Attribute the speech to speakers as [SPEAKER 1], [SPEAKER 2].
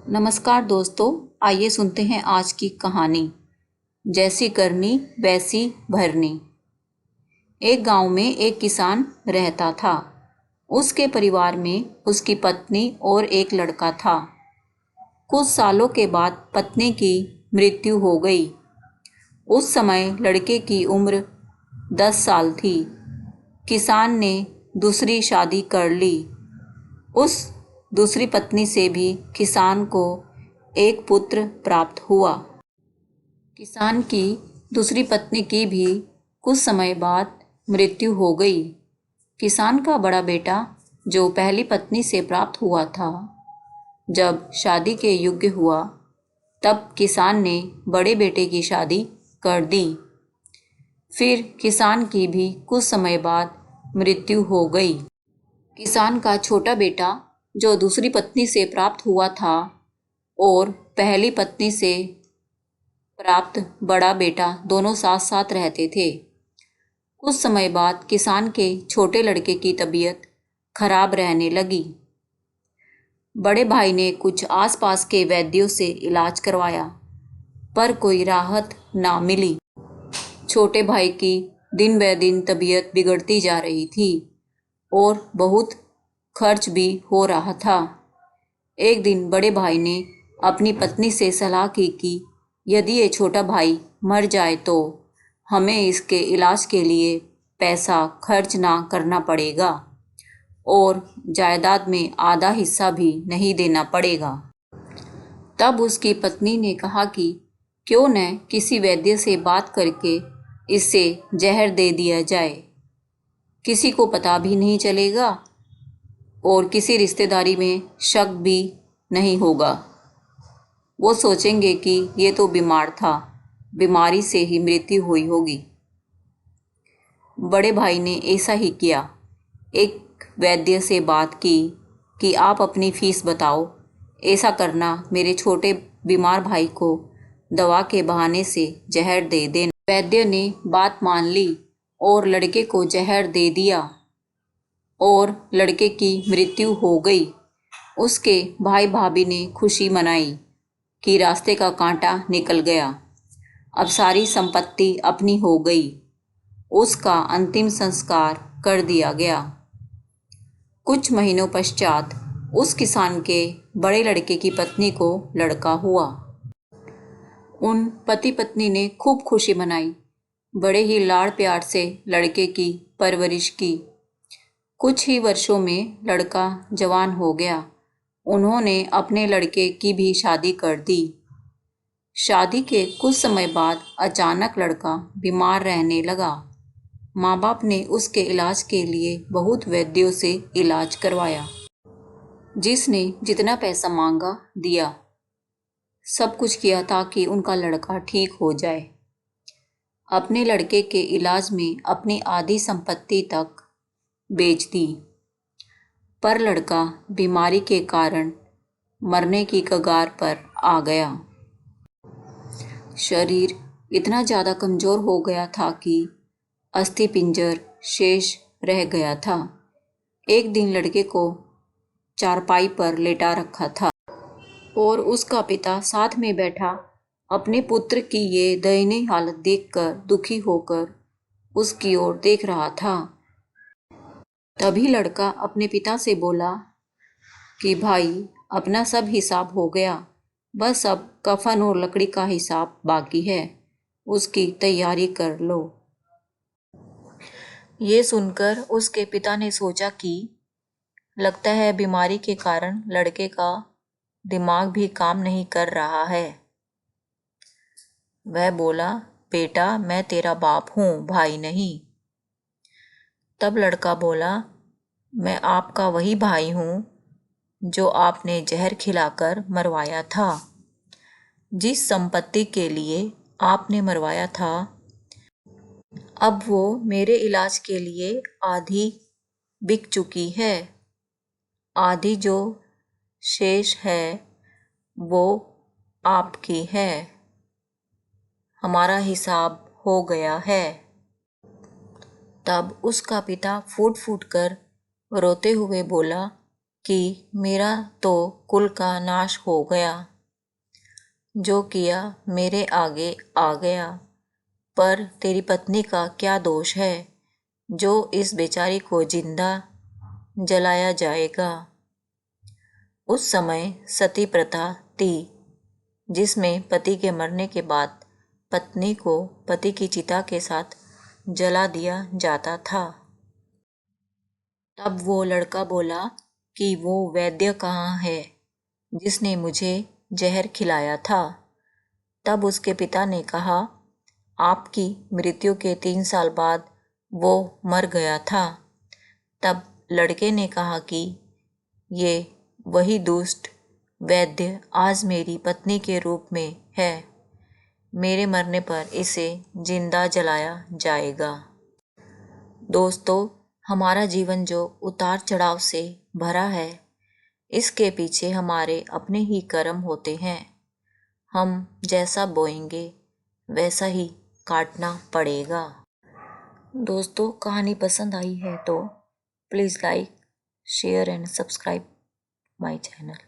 [SPEAKER 1] नमस्कार दोस्तों, आइए सुनते हैं आज की कहानी। जैसी करनी वैसी भरनी। एक गांव में एक किसान रहता था। उसके परिवार में उसकी पत्नी और एक लड़का था। कुछ सालों के बाद पत्नी की मृत्यु हो गई। उस समय लड़के की उम्र 10 साल थी। किसान ने दूसरी शादी कर ली। उस दूसरी पत्नी से भी किसान को एक पुत्र प्राप्त हुआ। किसान की दूसरी पत्नी की भी कुछ समय बाद मृत्यु हो गई। किसान का बड़ा बेटा, जो पहली पत्नी से प्राप्त हुआ था, जब शादी के योग्य हुआ, तब किसान ने बड़े बेटे की शादी कर दी। फिर किसान की भी कुछ समय बाद मृत्यु हो गई। किसान का छोटा बेटा, जो दूसरी पत्नी से प्राप्त हुआ था, और पहली पत्नी से प्राप्त बड़ा बेटा दोनों साथ साथ रहते थे। कुछ समय बाद किसान के छोटे लड़के की तबीयत खराब रहने लगी। बड़े भाई ने कुछ आसपास के वैद्यों से इलाज करवाया, पर कोई राहत ना मिली। छोटे भाई की दिन ब दिन तबीयत बिगड़ती जा रही थी और बहुत खर्च भी हो रहा था। एक दिन बड़े भाई ने अपनी पत्नी से सलाह की कि यदि ये छोटा भाई मर जाए तो हमें इसके इलाज के लिए पैसा खर्च ना करना पड़ेगा और जायदाद में आधा हिस्सा भी नहीं देना पड़ेगा। तब उसकी पत्नी ने कहा कि क्यों न किसी वैद्य से बात करके इससे जहर दे दिया जाए। किसी को पता भी नहीं चलेगा और किसी रिश्तेदारी में शक भी नहीं होगा। वो सोचेंगे कि ये तो बीमार था, बीमारी से ही मृत्यु हुई होगी। बड़े भाई ने ऐसा ही किया। एक वैद्य से बात की कि आप अपनी फीस बताओ, ऐसा करना मेरे छोटे बीमार भाई को दवा के बहाने से जहर दे देना। वैद्य ने बात मान ली और लड़के को जहर दे दिया और लड़के की मृत्यु हो गई। उसके भाई भाभी ने खुशी मनाई कि रास्ते का कांटा निकल गया। अब सारी संपत्ति अपनी हो गई। उसका अंतिम संस्कार कर दिया गया। कुछ महीनों पश्चात उस किसान के बड़े लड़के की पत्नी को लड़का हुआ। उन पति पत्नी ने खूब खुशी मनाई। बड़े ही लाड़ प्यार से लड़के की परवरिश की। कुछ ही वर्षों में लड़का जवान हो गया। उन्होंने अपने लड़के की भी शादी कर दी। शादी के कुछ समय बाद अचानक लड़का बीमार रहने लगा। माँ बाप ने उसके इलाज के लिए बहुत वैद्यों से इलाज करवाया। जिसने जितना पैसा मांगा दिया। सब कुछ किया ताकि उनका लड़का ठीक हो जाए। अपने लड़के के इलाज में अपनी आधी संपत्ति तक बेच दी। पर लड़का बीमारी के कारण मरने की कगार पर आ गया। शरीर इतना ज़्यादा कमज़ोर हो गया था कि अस्थि पिंजर शेष रह गया था। एक दिन लड़के को चारपाई पर लेटा रखा था और उसका पिता साथ में बैठा अपने पुत्र की ये दयनीय हालत देखकर दुखी होकर उसकी ओर देख रहा था। तभी लड़का अपने पिता से बोला कि भाई, अपना सब हिसाब हो गया, बस अब कफन और लकड़ी का हिसाब बाकी है, उसकी तैयारी कर लो। ये सुनकर उसके पिता ने सोचा कि लगता है बीमारी के कारण लड़के का दिमाग भी काम नहीं कर रहा है। वह बोला, बेटा, मैं तेरा बाप हूँ, भाई नहीं। तब लड़का बोला, मैं आपका वही भाई हूँ जो आपने जहर खिलाकर मरवाया था। जिस संपत्ति के लिए आपने मरवाया था, अब वो मेरे इलाज के लिए आधी बिक चुकी है। आधी जो शेष है वो आपकी है। हमारा हिसाब हो गया है। तब उसका पिता फूट फूट कर रोते हुए बोला कि मेरा तो कुल का नाश हो गया, जो किया मेरे आगे आ गया, पर तेरी पत्नी का क्या दोष है जो इस बेचारी को जिंदा जलाया जाएगा। उस समय सती प्रथा थी, जिसमें पति के मरने के बाद पत्नी को पति की चिता के साथ जला दिया जाता था। तब वो लड़का बोला कि वो वैद्य कहाँ है जिसने मुझे जहर खिलाया था। तब उसके पिता ने कहा, आपकी मृत्यु के 3 साल बाद वो मर गया था। तब लड़के ने कहा कि ये वही दुष्ट वैद्य आज मेरी पत्नी के रूप में है, मेरे मरने पर इसे जिंदा जलाया जाएगा। दोस्तों, हमारा जीवन जो उतार चढ़ाव से भरा है, इसके पीछे हमारे अपने ही कर्म होते हैं। हम जैसा बोएंगे वैसा ही काटना पड़ेगा। दोस्तों, कहानी पसंद आई है तो please like, share and subscribe my channel.